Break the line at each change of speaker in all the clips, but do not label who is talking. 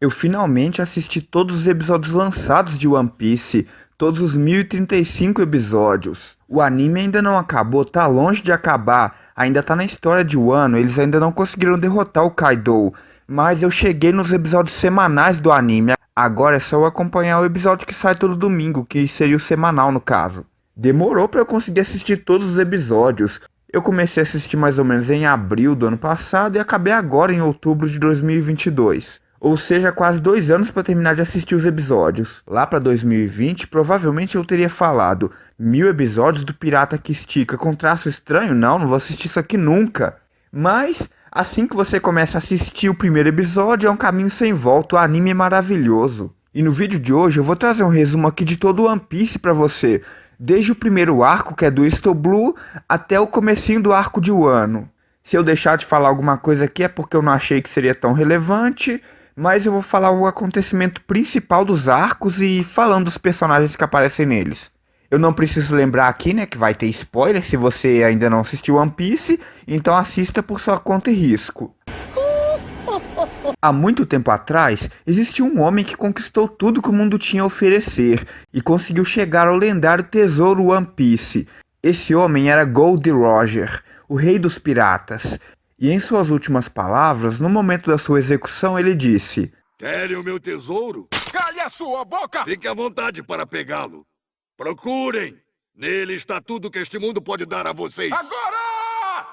Eu finalmente assisti todos os episódios lançados de One Piece, todos os 1035 episódios. O anime ainda não acabou, tá longe de acabar, ainda tá na história de Wano, eles ainda não conseguiram derrotar o Kaido. Mas eu cheguei nos episódios semanais do anime, agora é só eu acompanhar o episódio que sai todo domingo, que seria o semanal no caso. Demorou pra eu conseguir assistir todos os episódios. Eu comecei a assistir mais ou menos em abril do ano passado e acabei agora em outubro de 2022. Ou seja, quase 2 anos para terminar de assistir os episódios. Lá para 2020, provavelmente eu teria falado 1000 episódios do Pirata que Estica com traço estranho? Não vou assistir isso aqui nunca. Mas, assim que você começa a assistir o primeiro episódio, é um caminho sem volta, o anime é maravilhoso. E no vídeo de hoje eu vou trazer um resumo aqui de todo o One Piece para você. Desde o primeiro arco, que é do East Blue, até o comecinho do arco de Wano. Se eu deixar de falar alguma coisa aqui é porque eu não achei que seria tão relevante, mas eu vou falar o acontecimento principal dos arcos e falando dos personagens que aparecem neles. Eu não preciso lembrar aqui, né, que vai ter spoiler se você ainda não assistiu One Piece, então assista por sua conta e risco. Há muito tempo atrás, existiu um homem que conquistou tudo que o mundo tinha a oferecer e conseguiu chegar ao lendário tesouro One Piece. Esse homem era Gold Roger, o rei dos piratas. E em suas últimas palavras, no momento da sua execução, ele disse:
Querem o meu tesouro?
Cale a sua boca!
Fique à vontade para pegá-lo. Procurem! Nele está tudo que este mundo pode dar a vocês.
Agora!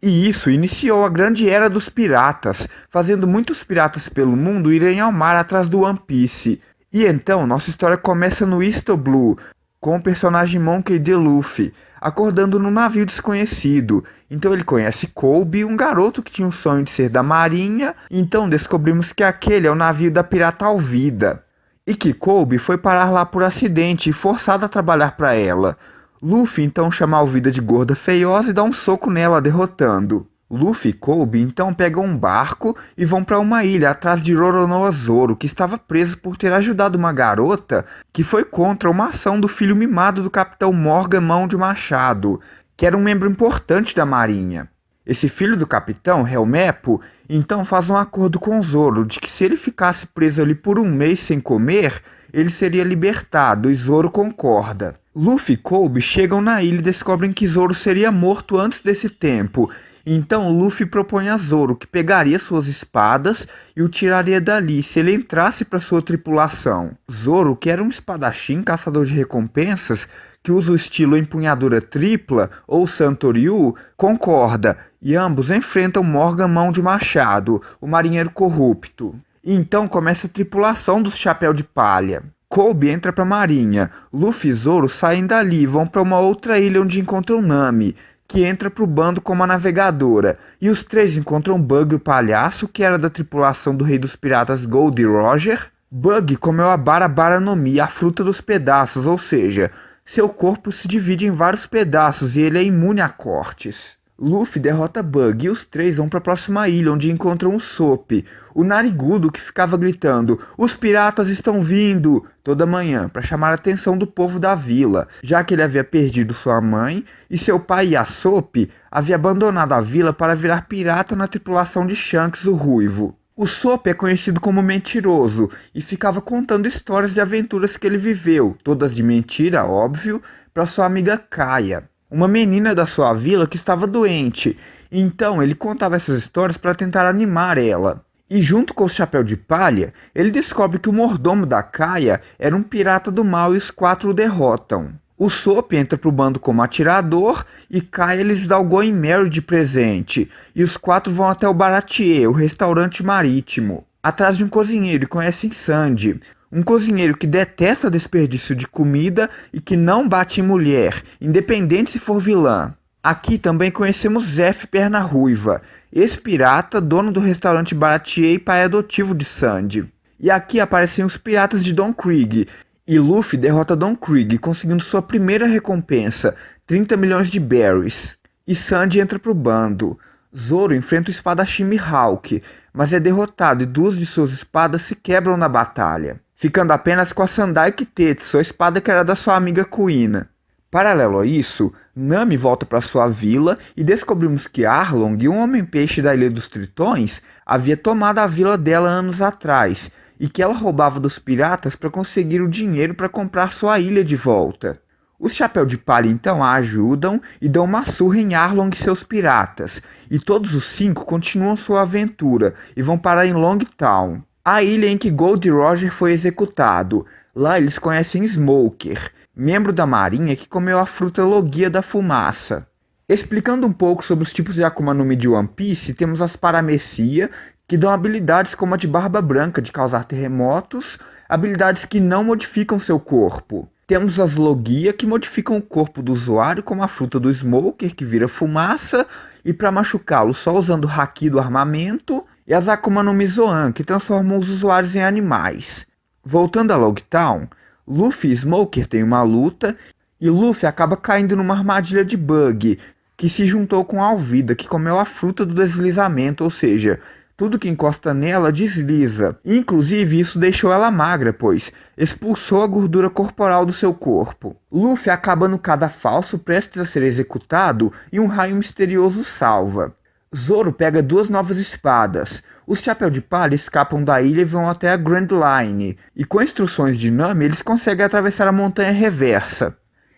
E isso iniciou a grande era dos piratas, fazendo muitos piratas pelo mundo irem ao mar atrás do One Piece. E então, nossa história começa no East Blue, com o personagem Monkey D. Luffy, acordando num navio desconhecido. Então ele conhece Kobe, um garoto que tinha o sonho de ser da marinha, então descobrimos que aquele é o navio da pirata Alvida. E que Kobe foi parar lá por acidente e forçado a trabalhar para ela. Luffy então chama a Alvida de gorda feiosa e dá um soco nela, derrotando. Luffy e Kobe então pegam um barco e vão para uma ilha atrás de Roronoa Zoro, que estava preso por ter ajudado uma garota que foi contra uma ação do filho mimado do Capitão Morgan Mão de Machado, que era um membro importante da marinha. Esse filho do capitão, Helmepo, então faz um acordo com Zoro de que se ele ficasse preso ali por um mês sem comer, ele seria libertado, e Zoro concorda. Luffy e Kobe chegam na ilha e descobrem que Zoro seria morto antes desse tempo. Então Luffy propõe a Zoro que pegaria suas espadas e o tiraria dali se ele entrasse para sua tripulação. Zoro, que era um espadachim caçador de recompensas, que usa o estilo empunhadura tripla, ou Santoryu, concorda, e ambos enfrentam Morgan Mão de Machado, o marinheiro corrupto. E então começa a tripulação do Chapéu de Palha. Kobe entra para a marinha, Luffy e Zoro saem dali e vão para uma outra ilha onde encontram Nami, que entra para o bando como a navegadora, e os três encontram Bug o palhaço, que era da tripulação do rei dos piratas Gold Roger. Bug comeu a Bara no Mi, a fruta dos pedaços, ou seja, seu corpo se divide em vários pedaços e ele é imune a cortes. Luffy derrota Bug e os três vão para a próxima ilha, onde encontram o Sop, o narigudo que ficava gritando "Os piratas estão vindo!" toda manhã para chamar a atenção do povo da vila, já que ele havia perdido sua mãe e seu pai Yasop havia abandonado a vila para virar pirata na tripulação de Shanks, o Ruivo. O Sop é conhecido como mentiroso e ficava contando histórias de aventuras que ele viveu, todas de mentira, óbvio, para sua amiga Kaia, uma menina da sua vila que estava doente. Então ele contava essas histórias para tentar animar ela. E junto com o Chapéu de Palha, ele descobre que o mordomo da Kaia era um pirata do mal e os quatro o derrotam. O Sop entra pro bando como atirador e Kaia lhes dá o Going Merry de presente. E os quatro vão até o Baratier, o restaurante marítimo, atrás de um cozinheiro, e conhecem Sandy, um cozinheiro que detesta desperdício de comida e que não bate em mulher, independente se for vilã. Aqui também conhecemos Zef Perna Ruiva, ex-pirata, dono do restaurante Baratier e pai adotivo de Sandy. E aqui aparecem os piratas de Don Krieg, e Luffy derrota Don Krieg, conseguindo sua primeira recompensa, 30 milhões de berries. E Sandy entra pro bando. Zoro enfrenta o espadachim Mihawk, mas é derrotado e duas de suas espadas se quebram na batalha, ficando apenas com a Sandai Kitetsu, a espada que era da sua amiga Kuina. Paralelo a isso, Nami volta para sua vila e descobrimos que Arlong, um homem-peixe da Ilha dos Tritões, havia tomado a vila dela anos atrás e que ela roubava dos piratas para conseguir o dinheiro para comprar sua ilha de volta. Os Chapéu de Palha então a ajudam e dão uma surra em Arlong e seus piratas, e todos os 5 continuam sua aventura e vão parar em Longtown, a ilha em que Gold Roger foi executado. Lá eles conhecem Smoker, membro da marinha que comeu a fruta Logia da Fumaça. Explicando um pouco sobre os tipos de Akuma no Mi de One Piece, temos as Paramecia, que dão habilidades como a de Barba Branca, de causar terremotos, habilidades que não modificam seu corpo. Temos as Logia, que modificam o corpo do usuário, como a fruta do Smoker, que vira fumaça, e para machucá-lo só usando o Haki do armamento, e as Akuma no Mi Zoan, que transformam os usuários em animais. Voltando a Logtown, Luffy e Smoker têm uma luta, e Luffy acaba caindo numa armadilha de Bug, que se juntou com Alvida, que comeu a fruta do deslizamento, ou seja, tudo que encosta nela desliza. Inclusive, isso deixou ela magra, pois expulsou a gordura corporal do seu corpo. Luffy acaba no Cada Falso, prestes a ser executado, e um raio misterioso salva. Zoro pega 2 novas espadas. Os Chapéu de Palha escapam da ilha e vão até a Grand Line, e com instruções de Nami eles conseguem atravessar a montanha reversa.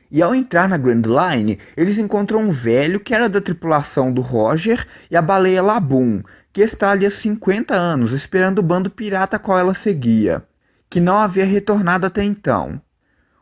E ao entrar na Grand Line, eles encontram um velho que era da tripulação do Roger e a baleia Laboon, que está ali há 50 anos esperando o bando pirata a qual ela seguia, que não havia retornado até então.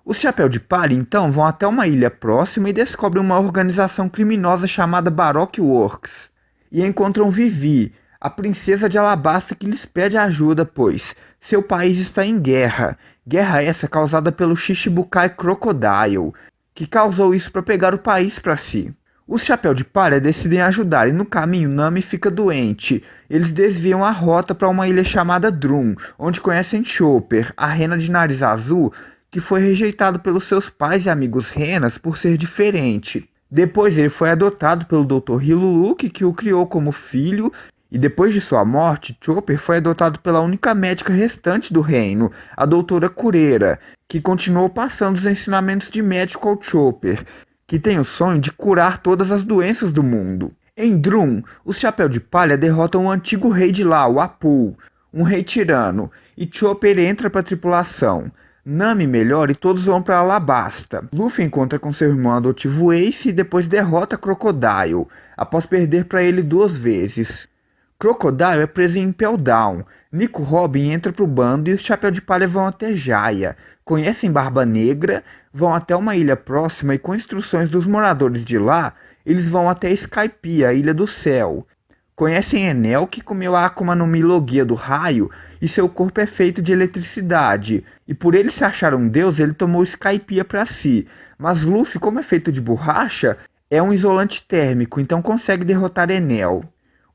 Os Chapéu de Palha então vão até uma ilha próxima e descobrem uma organização criminosa chamada Baroque Works, e encontram Vivi, a princesa de Alabasta, que lhes pede ajuda, pois seu país está em guerra. Guerra essa causada pelo Shichibukai Crocodile, que causou isso para pegar o país para si. Os Chapéu de Palha decidem ajudar e no caminho Nami fica doente. Eles desviam a rota para uma ilha chamada Drum, onde conhecem Chopper, a rena de nariz azul, que foi rejeitado pelos seus pais e amigos renas por ser diferente. Depois ele foi adotado pelo Dr. Hiluluke, que o criou como filho, e depois de sua morte, Chopper foi adotado pela única médica restante do reino, a doutora Cureira, que continuou passando os ensinamentos de médico ao Chopper, que tem o sonho de curar todas as doenças do mundo. Em Drum, os Chapéu de Palha derrotam o antigo rei de lá, o Apu, um rei tirano, e Chopper entra para a tripulação. Nami melhora e todos vão para Alabasta. Luffy encontra com seu irmão adotivo Ace e depois derrota Crocodile, após perder para ele 2 vezes. Crocodile é preso em Impel Down. Nico Robin entra pro bando e os Chapéu de Palha vão até Jaya. Conhecem Barba Negra, vão até uma ilha próxima e com instruções dos moradores de lá, eles vão até Skypiea, a Ilha do Céu. Conhecem Enel, que comeu a Akuma no Mi Logia do raio e seu corpo é feito de eletricidade. E por ele se achar um deus, ele tomou Skypiea para si. Mas Luffy, como é feito de borracha, é um isolante térmico, então consegue derrotar Enel.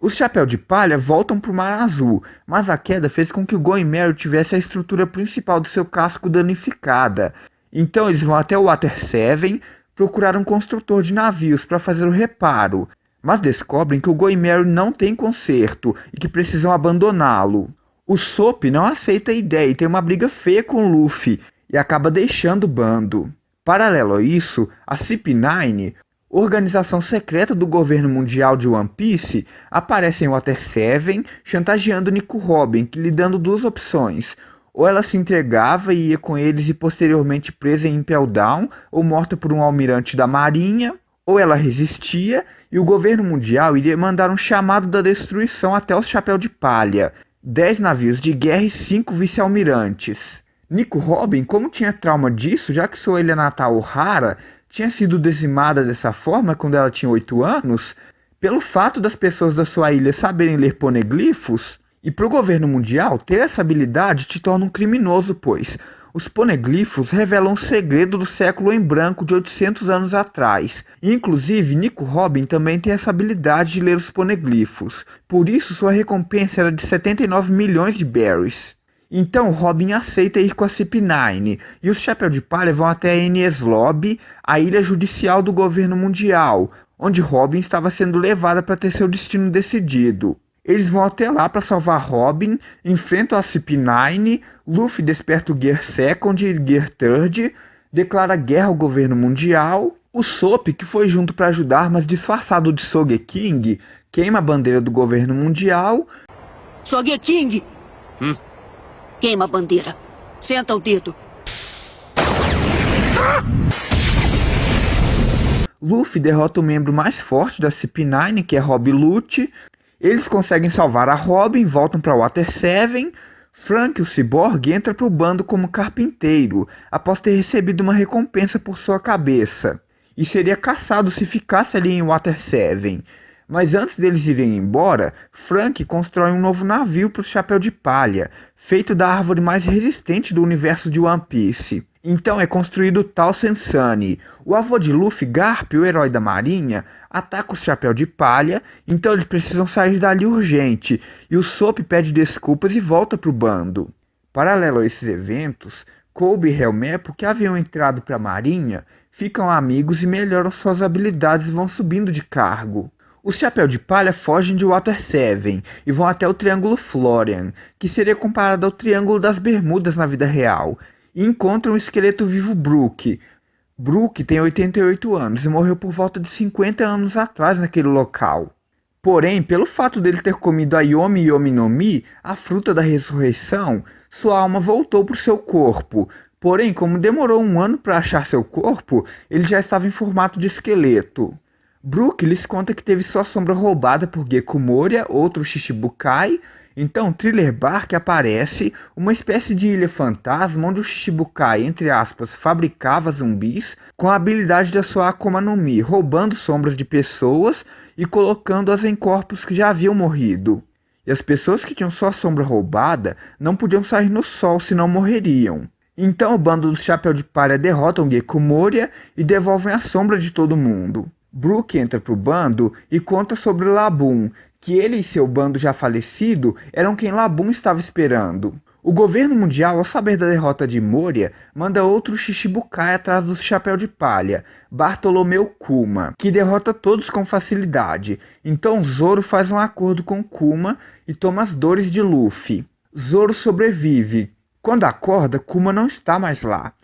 Os Chapéu de Palha voltam para o Mar Azul, mas a queda fez com que o Going Merry tivesse a estrutura principal do seu casco danificada. Então eles vão até o Water 7 procurar um construtor de navios para fazer o reparo, mas descobrem que o Going Merry não tem conserto e que precisam abandoná-lo. O Sop não aceita a ideia e tem uma briga feia com o Luffy e acaba deixando o bando. Paralelo a isso, a CP9, organização secreta do governo mundial de One Piece, aparece em Water 7 chantageando Nico Robin, que lhe dando 2 opções. Ou ela se entregava e ia com eles e posteriormente presa em Impel Down ou morta por um almirante da marinha, ou ela resistia e o governo mundial iria mandar um chamado da destruição até os Chapéu de Palha, 10 navios de guerra e 5 vice-almirantes. Nico Robin, como tinha trauma disso, já que sua ilha natal Ohara tinha sido dizimada dessa forma quando ela tinha 8 anos, pelo fato das pessoas da sua ilha saberem ler poneglifos, e para o governo mundial ter essa habilidade te torna um criminoso, pois os poneglifos revelam o segredo do século em branco de 800 anos atrás. E, inclusive, Nico Robin também tem essa habilidade de ler os poneglifos. Por isso, sua recompensa era de 79 milhões de berries. Então, Robin aceita ir com a CP9, e os Chapéu de Palha vão até a Enies Lobby, a ilha judicial do governo mundial, onde Robin estava sendo levada para ter seu destino decidido. Eles vão até lá para salvar Robin, enfrentam a CP9, Luffy desperta o Gear Second e Gear Third, declara guerra ao governo mundial. O Sop, que foi junto para ajudar, mas disfarçado de Sogeking, queima a bandeira do governo mundial.
Sogeking! Queima a bandeira. Senta o dedo.
Luffy derrota o membro mais forte da CP9, que é Rob Lute. Eles conseguem salvar a Robin, voltam para Water 7. Frank, o Cyborg, entra para o bando como carpinteiro, após ter recebido uma recompensa por sua cabeça, e seria caçado se ficasse ali em Water 7. Mas antes deles irem embora, Frank constrói um novo navio para o Chapéu de Palha, feito da árvore mais resistente do universo de One Piece. Então é construído o Tao Sensani. O avô de Luffy, Garp, o herói da marinha, ataca o Chapéu de Palha, então eles precisam sair dali urgente, e o Sop pede desculpas e volta para o bando. Paralelo a esses eventos, Kobe e Helmepo, que haviam entrado para a marinha, ficam amigos e melhoram suas habilidades e vão subindo de cargo. Os Chapéu de Palha fogem de Water 7 e vão até o Triângulo Florian, que seria comparado ao Triângulo das Bermudas na vida real, e encontram o esqueleto vivo Brook. Brook tem 88 anos e morreu por volta de 50 anos atrás naquele local. Porém, pelo fato dele ter comido a Yomi Yomi no Mi, a fruta da ressurreição, sua alma voltou para o seu corpo. Porém, como demorou um ano para achar seu corpo, ele já estava em formato de esqueleto. Brook lhes conta que teve sua sombra roubada por Gekko Moria, outro Shichibukai. Então, Thriller Bark aparece, uma espécie de ilha fantasma onde o Shichibukai, entre aspas, fabricava zumbis com a habilidade da sua Akuma no Mi, roubando sombras de pessoas e colocando-as em corpos que já haviam morrido. E as pessoas que tinham sua sombra roubada não podiam sair no sol, senão morreriam. Então o bando do Chapéu de Palha derrotam Gekko Moria e devolvem a sombra de todo mundo. Brook entra para o bando e conta sobre Laboon, que ele e seu bando já falecido eram quem Laboon estava esperando. O governo mundial, ao saber da derrota de Moria, manda outro Shichibukai atrás do Chapéu de Palha, Bartolomeu Kuma, que derrota todos com facilidade. Então Zoro faz um acordo com Kuma e toma as dores de Luffy. Zoro sobrevive. Quando acorda, Kuma não está mais lá.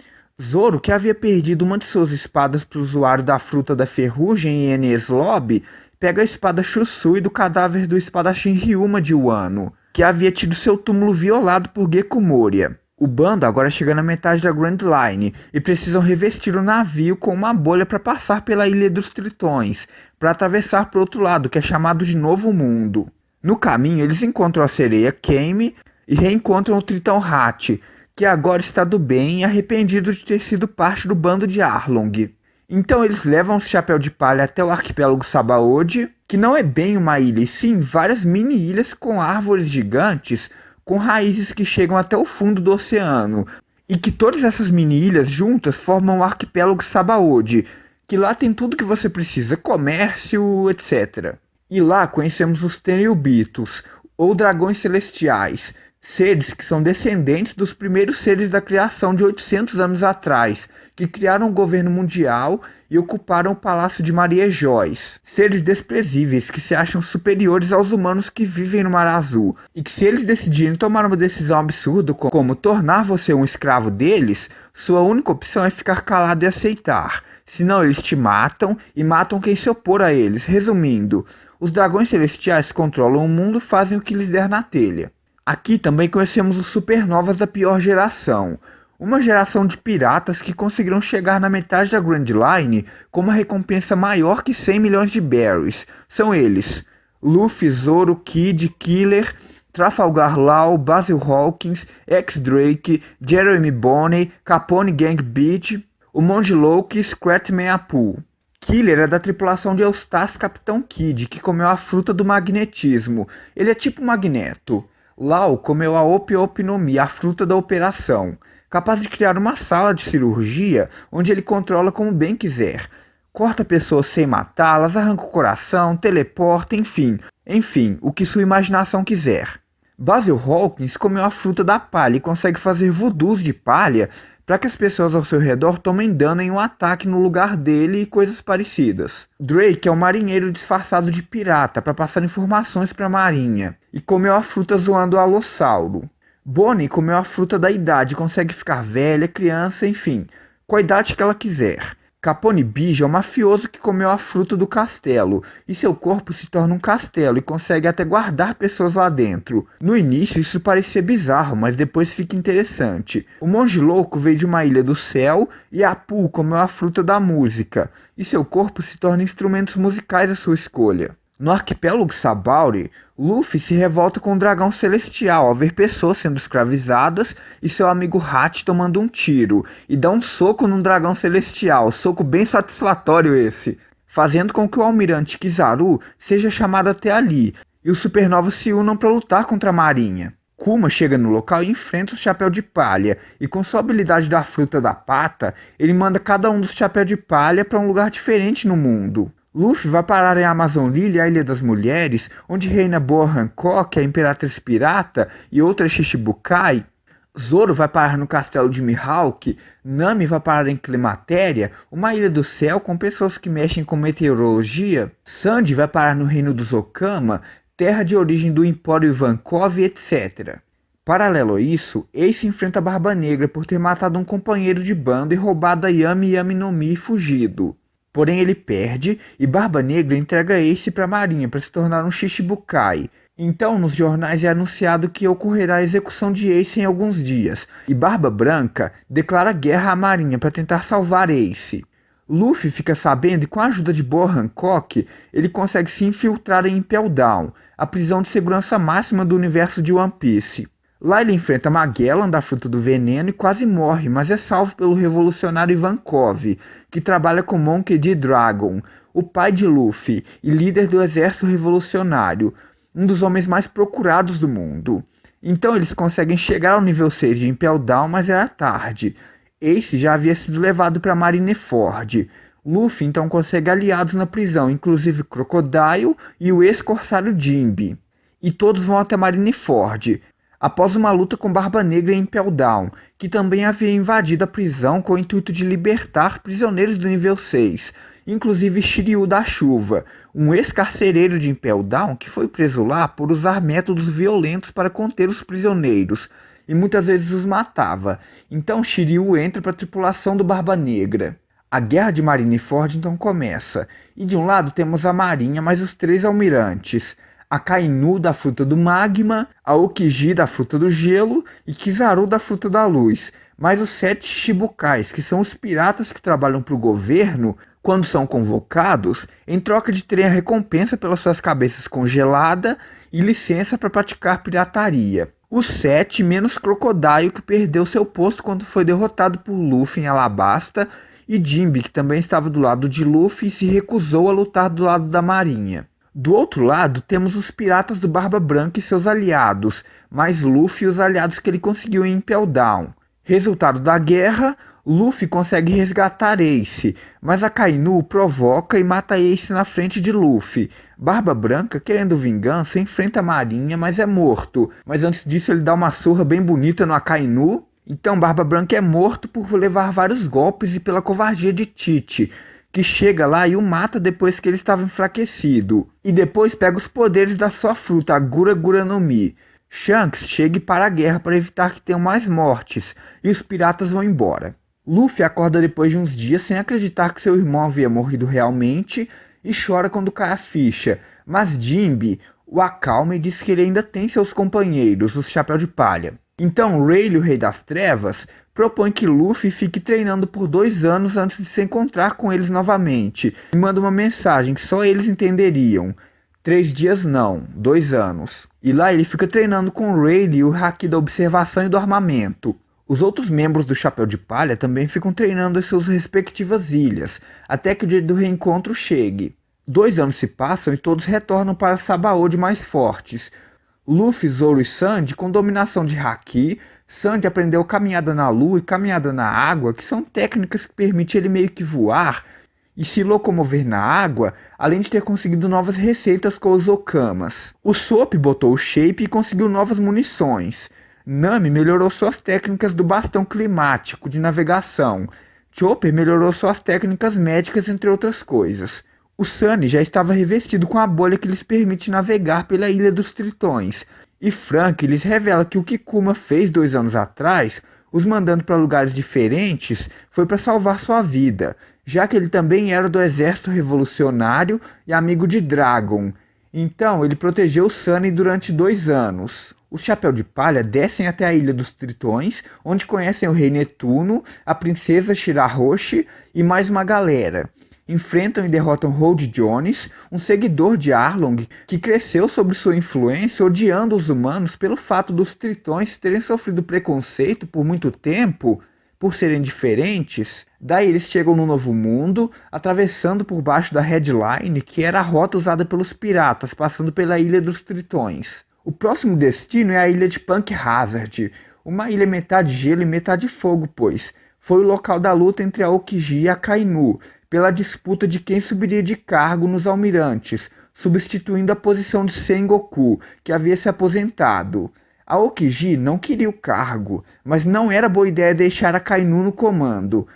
Zoro, que havia perdido uma de suas espadas para o usuário da Fruta da Ferrugem em Enies Lobby, pega a espada Chusui do cadáver do espadachim Ryuma de Wano, que havia tido seu túmulo violado por Gekko Moria. O bando agora chega na metade da Grand Line e precisam revestir o navio com uma bolha para passar pela Ilha dos Tritões, para atravessar para o outro lado, que é chamado de Novo Mundo. No caminho, eles encontram a sereia Kame e reencontram o Tritão Hat, que agora está do bem e arrependido de ter sido parte do bando de Arlong. Então eles levam o Chapéu de Palha até o arquipélago Sabaody, que não é bem uma ilha, e sim várias mini-ilhas com árvores gigantes, com raízes que chegam até o fundo do oceano, e que todas essas mini-ilhas juntas formam o arquipélago Sabaody, que lá tem tudo que você precisa, comércio, etc. E lá conhecemos os Tenryubitos, ou dragões celestiais, seres que são descendentes dos primeiros seres da criação de 800 anos atrás, que criaram o governo mundial e ocuparam o palácio de Maria Joyce. Seres desprezíveis que se acham superiores aos humanos que vivem no Mar Azul, e que se eles decidirem tomar uma decisão absurda como tornar você um escravo deles, sua única opção é ficar calado e aceitar. Senão eles te matam e matam quem se opor a eles. Resumindo, os dragões celestiais controlam o mundo e fazem o que lhes der na telha. Aqui também conhecemos os supernovas da pior geração, uma geração de piratas que conseguiram chegar na metade da Grand Line com uma recompensa maior que 100 milhões de berries. São eles: Luffy, Zoro, Kid, Killer, Trafalgar Law, Basil Hawkins, X-Drake, Jeremy Bonney, Capone Gang Beat, o Monge Loki e Scratman Apu. Killer é da tripulação de Eustace Capitão Kid, que comeu a fruta do magnetismo. Ele é tipo Magneto. Law comeu a Opi-Opi-no-Mi, a fruta da operação, capaz de criar uma sala de cirurgia onde ele controla como bem quiser. Corta pessoas sem matá-las, arranca o coração, teleporta, enfim, o que sua imaginação quiser. Basil Hawkins comeu a fruta da palha e consegue fazer voodoos de palha para que as pessoas ao seu redor tomem dano em um ataque no lugar dele e coisas parecidas. Drake é um marinheiro disfarçado de pirata para passar informações para a marinha, e comeu a fruta zoando o Alossauro. Bonnie comeu a fruta da idade, consegue ficar velha, criança, enfim. com a idade que ela quiser. Capone Bijo é um mafioso que comeu a fruta do castelo, e seu corpo se torna um castelo e consegue até guardar pessoas lá dentro. No início isso parecia bizarro, mas depois fica interessante. O monge louco veio de uma ilha do céu e Apu comeu a fruta da música, e seu corpo se torna instrumentos musicais à sua escolha. No arquipélago Sabauri, Luffy se revolta com o dragão celestial ao ver pessoas sendo escravizadas e seu amigo Hat tomando um tiro, e dá um soco num dragão celestial, soco bem satisfatório esse, fazendo com que o almirante Kizaru seja chamado até ali, e os supernovas se unam para lutar contra a marinha. Kuma chega no local e enfrenta o Chapéu de Palha, e com sua habilidade da fruta da pata, ele manda cada um dos Chapéu de Palha para um lugar diferente no mundo. Luffy vai parar em Amazon Lily, a Ilha das Mulheres, onde reina Boa Hancock, a Imperatriz Pirata e outras Shichibukai. Zoro vai parar no castelo de Mihawk, Nami vai parar em Climatéria, uma ilha do céu com pessoas que mexem com meteorologia, Sandy vai parar no reino dos Okama, terra de origem do Empório Ivankov, etc. Paralelo a isso, Ace enfrenta a Barba Negra por ter matado um companheiro de bando e roubado a Yami Yami no Mi e fugido. Porém ele perde e Barba Negra entrega Ace para a marinha para se tornar um Shichibukai. Então nos jornais é anunciado que ocorrerá a execução de Ace em alguns dias, e Barba Branca declara guerra à marinha para tentar salvar Ace. Luffy fica sabendo e com a ajuda de Boa Hancock, ele consegue se infiltrar em Impel Down, a prisão de segurança máxima do universo de One Piece. Lá ele enfrenta Magellan da Fruta do Veneno e quase morre, mas é salvo pelo revolucionário Ivankov, que trabalha com Monkey D. Dragon, o pai de Luffy e líder do exército revolucionário, um dos homens mais procurados do mundo. Então eles conseguem chegar ao nível 6 de Impel Down, mas era tarde. Ace já havia sido levado para Marineford. Luffy então consegue aliados na prisão, inclusive Crocodile e o ex-corsário Jinbe. E todos vão até Marineford, após uma luta com Barba Negra em Impel Down, que também havia invadido a prisão com o intuito de libertar prisioneiros do nível 6, inclusive Shiryu da Chuva, um ex-carcereiro de Impel Down que foi preso lá por usar métodos violentos para conter os prisioneiros, e muitas vezes os matava. Então Shiryu entra para a tripulação do Barba Negra. A guerra de Marineford então começa, e de um lado temos a marinha mais os 3 almirantes, a Kainu da Fruta do Magma, a Okiji da Fruta do Gelo e Kizaru da Fruta da Luz, mais os 7 Shichibukais, que são os piratas que trabalham para o governo quando são convocados, em troca de terem a recompensa pelas suas cabeças congeladas e licença para praticar pirataria. Os 7 menos Crocodile, que perdeu seu posto quando foi derrotado por Luffy em Alabasta, e Jinbe, que também estava do lado de Luffy e se recusou a lutar do lado da marinha. Do outro lado, temos os piratas do Barba Branca e seus aliados, mais Luffy e os aliados que ele conseguiu em Impel Down. Resultado da guerra, Luffy consegue resgatar Ace, mas a Kainu provoca e mata Ace na frente de Luffy. Barba Branca, querendo vingança, enfrenta a marinha, mas é morto. Mas antes disso ele dá uma surra bem bonita no Akainu. Então Barba Branca é morto por levar vários golpes e pela covardia de Tite, que chega lá e o mata depois que ele estava enfraquecido. E depois pega os poderes da sua fruta, a Gura Gura no Mi. Shanks chega e para a guerra para evitar que tenham mais mortes, e os piratas vão embora. Luffy acorda depois de uns dias sem acreditar que seu irmão havia morrido realmente e chora quando cai a ficha, mas Jinbe o acalma e diz que ele ainda tem seus companheiros, os Chapéu de Palha. Então Rayleigh, o Rei das Trevas, propõe que Luffy fique treinando por 2 anos antes de se encontrar com eles novamente, e manda uma mensagem que só eles entenderiam. 3 dias não, 2 anos. E lá ele fica treinando com Rayleigh o haki da observação e do armamento. Os outros membros do Chapéu de Palha também ficam treinando em suas respectivas ilhas, até que o dia do reencontro chegue. 2 anos se passam e todos retornam para Sabaody mais fortes. Luffy, Zoro e Sandy com dominação de haki. Sandy aprendeu caminhada na lua e caminhada na água, que são técnicas que permitem ele meio que voar e se locomover na água, além de ter conseguido novas receitas com os Okamas. O Sop botou o shape e conseguiu novas munições. Nami melhorou suas técnicas do bastão climático de navegação. Chopper melhorou suas técnicas médicas, entre outras coisas. O Sunny já estava revestido com a bolha que lhes permite navegar pela Ilha dos Tritões. E Frank lhes revela que o que Kuma fez 2 anos atrás os mandando para lugares diferentes foi para salvar sua vida, já que ele também era do exército revolucionário e amigo de Dragon. Então ele protegeu Sunny durante 2 anos. Os Chapéu de Palha descem até a Ilha dos Tritões, onde conhecem o Rei Netuno, a Princesa Shirahoshi e mais uma galera. Enfrentam e derrotam Hold Jones, um seguidor de Arlong que cresceu sob sua influência odiando os humanos pelo fato dos Tritões terem sofrido preconceito por muito tempo por serem diferentes. Daí eles chegam no Novo Mundo, atravessando por baixo da Red Line, que era a rota usada pelos piratas, passando pela Ilha dos Tritões. O próximo destino é a ilha de Punk Hazard, uma ilha metade gelo e metade fogo, pois foi o local da luta entre a Aokiji e a Kainu, pela disputa de quem subiria de cargo nos almirantes, substituindo a posição de Sengoku, que havia se aposentado. A Aokiji não queria o cargo, mas não era boa ideia deixar a Kainu no comando.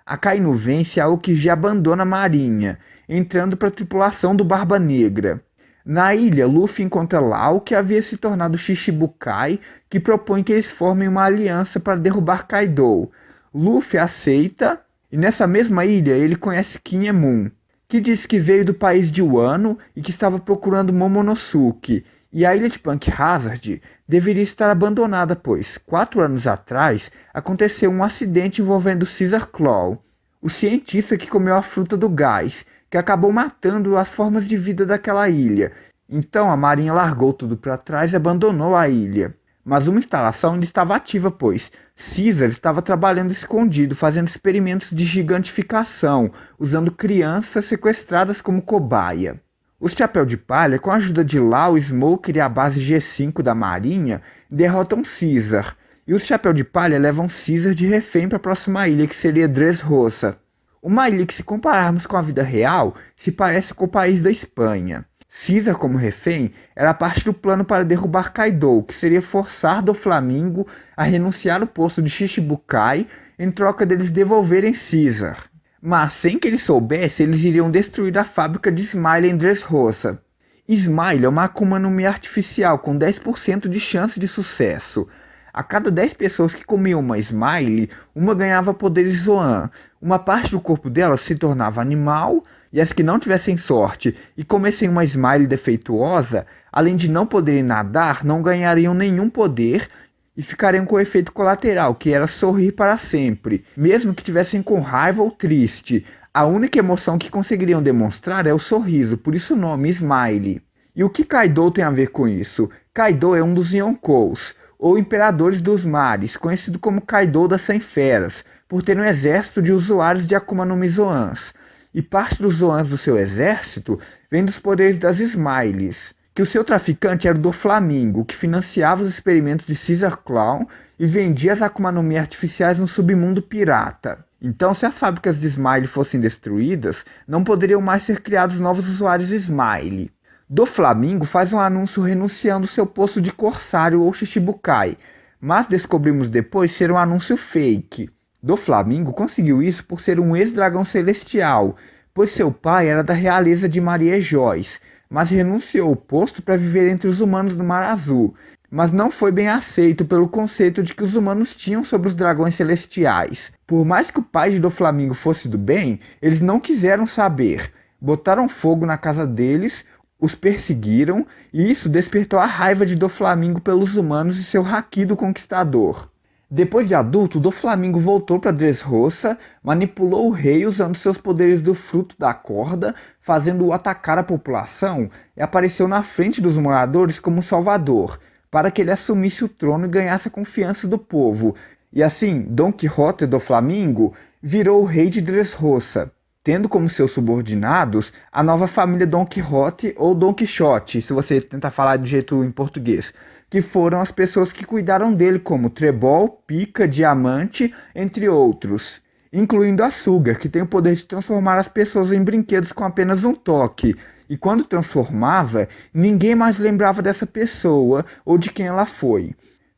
A Kainu vence e a Aokiji abandona a marinha, entrando para a tripulação do Barba Negra. Na ilha, Luffy encontra Law, que havia se tornado Shichibukai, que propõe que eles formem uma aliança para derrubar Kaido. Luffy aceita, e nessa mesma ilha ele conhece Kinemon, que diz que veio do país de Wano e que estava procurando Momonosuke. E a ilha de Punk Hazard deveria estar abandonada, pois 4 anos atrás aconteceu um acidente envolvendo Caesar Claw, o cientista que comeu a fruta do gás, que acabou matando as formas de vida daquela ilha. Então a marinha largou tudo para trás e abandonou a ilha. Mas uma instalação ainda estava ativa, pois Caesar estava trabalhando escondido, fazendo experimentos de gigantificação, usando crianças sequestradas como cobaia. Os Chapéu de Palha, com a ajuda de Law, Smoker e a base G5 da marinha, derrotam Caesar. E os Chapéu de Palha levam Caesar de refém para a próxima ilha, que seria Dressrosa. Uma ilha que, se compararmos com a vida real, se parece com o país da Espanha. Caesar, como refém, era parte do plano para derrubar Kaido, que seria forçar Doflamingo a renunciar ao posto de Shichibukai em troca deles devolverem Caesar. Mas sem que ele soubesse, eles iriam destruir a fábrica de Smile em Dressrosa. Smile é uma Akuma no Mi artificial com 10% de chance de sucesso. A cada 10 pessoas que comiam uma Smile, uma ganhava poderes Zoan. Uma parte do corpo dela se tornava animal, e as que não tivessem sorte e comessem uma Smile defeituosa, além de não poderem nadar, não ganhariam nenhum poder e ficariam com o efeito colateral, que era sorrir para sempre, mesmo que tivessem com raiva ou triste. A única emoção que conseguiriam demonstrar é o sorriso, por isso o nome Smile. E o que Kaido tem a ver com isso? Kaido é um dos Yonkous, ou Imperadores dos Mares, conhecido como Kaido das 100 Feras, por ter um exército de usuários de Akuma no Mi Zoans. E parte dos Zoans do seu exército vem dos poderes das Smiles, que o seu traficante era o Doflamingo, que financiava os experimentos de Caesar Claw e vendia as Akuma no Mi artificiais no submundo pirata. Então, se as fábricas de Smile fossem destruídas, não poderiam mais ser criados novos usuários Smile. Doflamingo faz um anúncio renunciando seu posto de corsário ou Shichibukai, mas descobrimos depois ser um anúncio fake. Doflamingo conseguiu isso por ser um ex-dragão celestial, pois seu pai era da realeza de Maria Joyce, mas renunciou ao posto para viver entre os humanos do Mar Azul, mas não foi bem aceito pelo conceito de que os humanos tinham sobre os dragões celestiais. Por mais que o pai de Doflamingo fosse do bem, eles não quiseram saber, botaram fogo na casa deles, os perseguiram, e isso despertou a raiva de Doflamingo pelos humanos e seu haki do conquistador. Depois de adulto, Doflamingo voltou para Dressrosa, manipulou o rei usando seus poderes do fruto da corda, fazendo-o atacar a população, e apareceu na frente dos moradores como salvador, para que ele assumisse o trono e ganhasse a confiança do povo. E assim, Don Quixote Doflamingo virou o rei de Dressrosa, tendo como seus subordinados a nova família Don Quixote ou Don Quixote, se você tentar falar do jeito em português, que foram as pessoas que cuidaram dele, como Trebol, Pica, Diamante, entre outros, incluindo a Sugar, que tem o poder de transformar as pessoas em brinquedos com apenas um toque, e quando transformava, ninguém mais lembrava dessa pessoa ou de quem ela foi.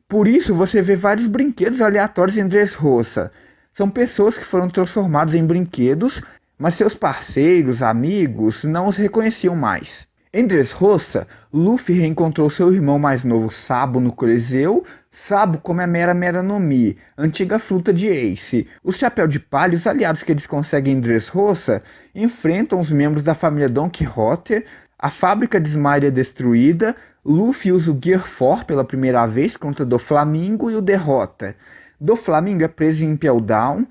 Por isso você vê vários brinquedos aleatórios em Dressrosa. São pessoas que foram transformadas em brinquedos, mas seus parceiros, amigos, não os reconheciam mais. Em Dressrosa, Luffy reencontrou seu irmão mais novo Sabo no Coliseu. Sabo come a Mera no Mi, antiga fruta de Ace. Os Chapéu de Palha e os aliados que eles conseguem em Dressrosa enfrentam os membros da família Don Quixote. A fábrica de Smile é destruída. Luffy usa o Gear 4 pela primeira vez contra Doflamingo e o derrota. Doflamingo é preso em Impel Down.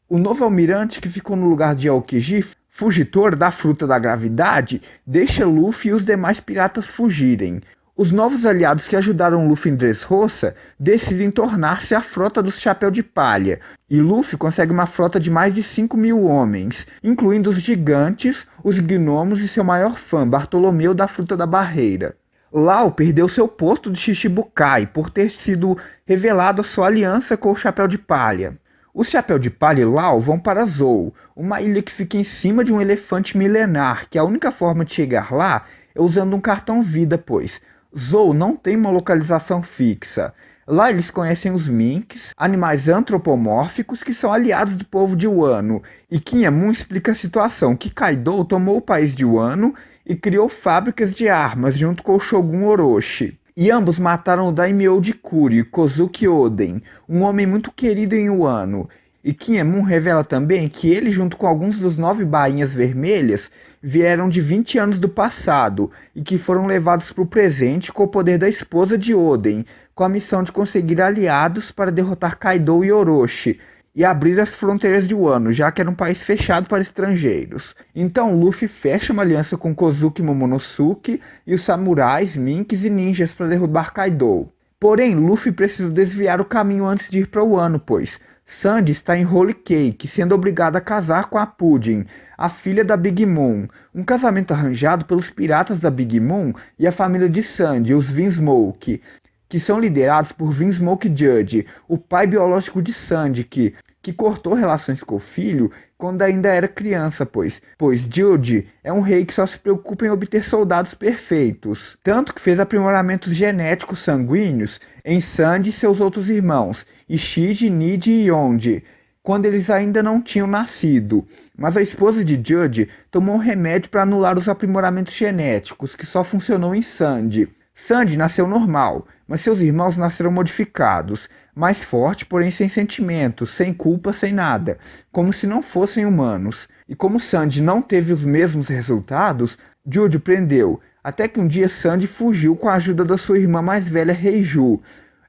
O novo almirante que ficou no lugar de Aokiji, fugitor da Fruta da Gravidade, deixa Luffy e os demais piratas fugirem. Os novos aliados que ajudaram Luffy em Dressrosa decidem tornar-se a Frota dos Chapéu de Palha, e Luffy consegue uma frota de mais de 5.000 homens, incluindo os gigantes, os gnomos e seu maior fã, Bartolomeu da Fruta da Barreira. Lau perdeu seu posto de Shichibukai por ter sido revelado a sua aliança com o Chapéu de Palha. Os Chapéu de Palha e Lau vão para Zou, uma ilha que fica em cima de um elefante milenar, que a única forma de chegar lá é usando um cartão vida, pois Zou não tem uma localização fixa. Lá eles conhecem os Minks, animais antropomórficos que são aliados do povo de Wano, e Kinemon explica a situação que Kaido tomou o país de Wano e criou fábricas de armas junto com o Shogun Orochi. E ambos mataram o Daimyo de Kuri, Kozuki Oden, um homem muito querido em Wano. E Kinemon revela também que ele, junto com alguns dos 9 bainhas vermelhas, vieram de 20 anos do passado e que foram levados para o presente com o poder da esposa de Oden, com a missão de conseguir aliados para derrotar Kaido e Orochi e abrir as fronteiras de Wano, já que era um país fechado para estrangeiros. Então Luffy fecha uma aliança com Kozuki Momonosuke e os samurais, minks e ninjas para derrubar Kaido. Porém, Luffy precisa desviar o caminho antes de ir para Wano, pois Sandy está em Holy Cake, sendo obrigada a casar com a Pudding, a filha da Big Mom, um casamento arranjado pelos piratas da Big Mom e a família de Sandy, os Vinsmoke, que são liderados por Vinsmoke Judge, o pai biológico de Sandy, que cortou relações com o filho quando ainda era criança, pois Judge é um rei que só se preocupa em obter soldados perfeitos, tanto que fez aprimoramentos genéticos sanguíneos em Sandy e seus outros irmãos, Ishiji, Niji e Yonji, quando eles ainda não tinham nascido. Mas a esposa de Judge tomou um remédio para anular os aprimoramentos genéticos, que só funcionou em Sandy. Sandy nasceu normal, mas seus irmãos nasceram modificados, mais forte, porém sem sentimentos, sem culpa, sem nada, como se não fossem humanos. E como Sandy não teve os mesmos resultados, Judge prendeu, até que um dia Sandy fugiu com a ajuda da sua irmã mais velha, Reiju,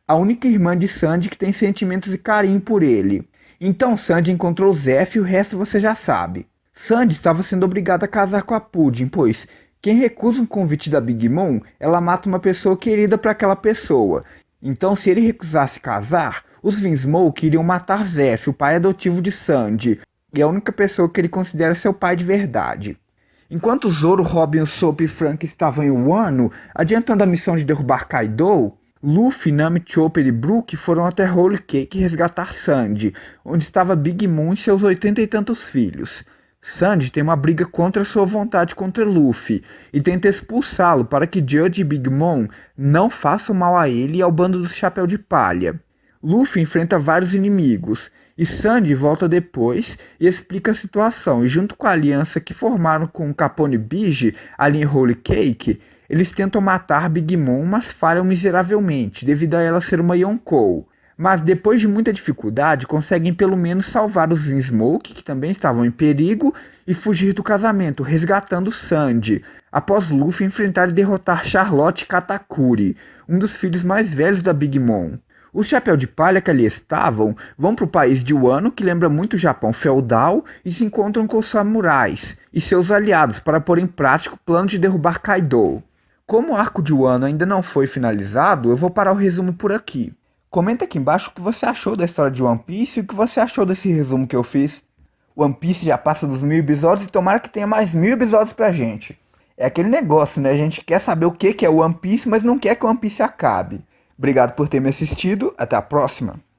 a única irmã de Sandy que tem sentimentos e carinho por ele. Então Sandy encontrou Zeff e o resto você já sabe. Sandy estava sendo obrigada a casar com a Pudding, pois quem recusa um convite da Big Mom, ela mata uma pessoa querida para aquela pessoa. Então, se ele recusasse casar, os Vinsmoke iriam matar Zeff, o pai adotivo de Sandy, e a única pessoa que ele considera seu pai de verdade. Enquanto Zoro, Robin, Usopp e Frank estavam em Wano, adiantando a missão de derrubar Kaido, Luffy, Nami, Chopper e Brook foram até Whole Cake resgatar Sandy, onde estava Big Mom e seus 80 e tantos filhos. Sandy tem uma briga contra sua vontade contra Luffy e tenta expulsá-lo para que Judge e Big Mom não façam mal a ele e ao bando do Chapéu de Palha. Luffy enfrenta vários inimigos e Sandy volta depois e explica a situação, e junto com a aliança que formaram com o Capone Bege ali em Whole Cake, eles tentam matar Big Mom, mas falham miseravelmente devido a ela ser uma Yonkou. Mas depois de muita dificuldade, conseguem pelo menos salvar os Vinsmoke, que também estavam em perigo, e fugir do casamento, resgatando Sandy, após Luffy enfrentar e derrotar Charlotte Katakuri, um dos filhos mais velhos da Big Mom. Os Chapéu de Palha que ali estavam vão para o país de Wano, que lembra muito o Japão feudal, e se encontram com os samurais e seus aliados para pôr em prática o plano de derrubar Kaido. Como o arco de Wano ainda não foi finalizado, eu vou parar o resumo por aqui. Comenta aqui embaixo o que você achou da história de One Piece e o que você achou desse resumo que eu fiz. One Piece já passa dos 1000 episódios e tomara que tenha mais 1000 episódios pra gente. É aquele negócio, né? A gente quer saber o que é One Piece, mas não quer que One Piece acabe. Obrigado por ter me assistido. Até a próxima.